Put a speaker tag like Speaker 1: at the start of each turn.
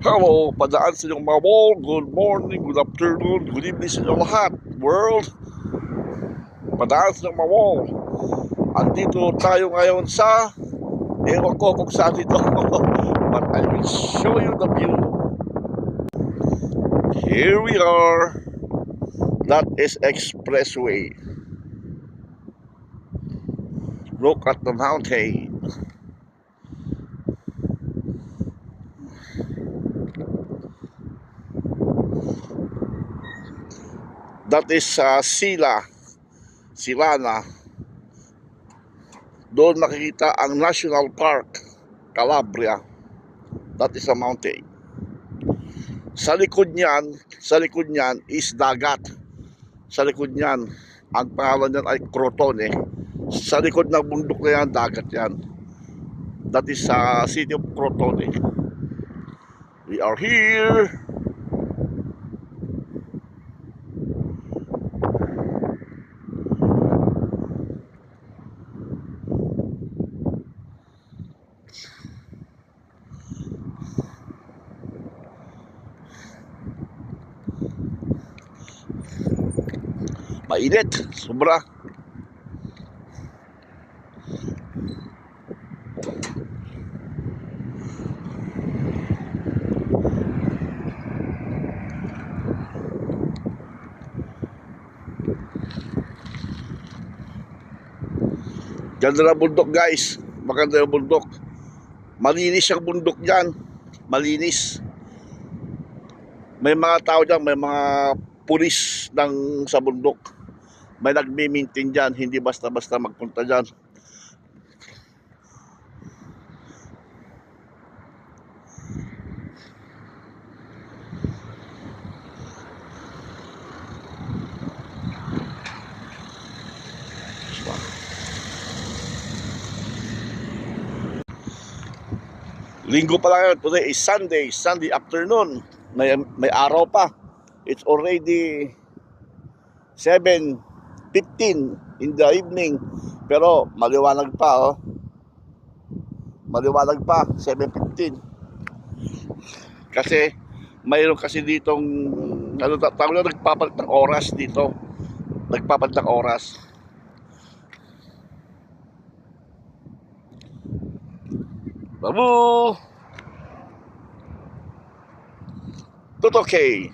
Speaker 1: Hello, padaan sa inyong mga wall. Good morning, good afternoon, good evening sa inyong lahat. World, padaan sa inyong mga wall. Andito tayo ngayon sa, ewan ko kung saan ito, but I will show you the view. Here we are. That is expressway. Look at the mountain. That is Silana. Doon makikita ang National Park, Calabria. That is a mountain. Sa likod niyan is dagat. Sa likod niyan, ang pangalan niyan ay Crotone. Sa likod ng bundok na yan, dagat yan. That is sa city of Crotone. We are here. Mainit, sobra. Ganda ng bundok, guys. Maganda yung bundok. Malinis yung bundok dyan. Malinis. May mga tao dyan, may mga pulis sa bundok. May nagmi-maintain dyan, hindi basta-basta magpunta dyan. Linggo pa lang yun. Today is Sunday afternoon. May araw pa. It's already 7:15 in the evening. Pero maliwanag pa, oh. Maliwanag pa, 7:15. Kasi mayroon kasi ditong tawag na nagpapalit ng oras dito. Nagpapalit ng oras. Babu! Tutok okay.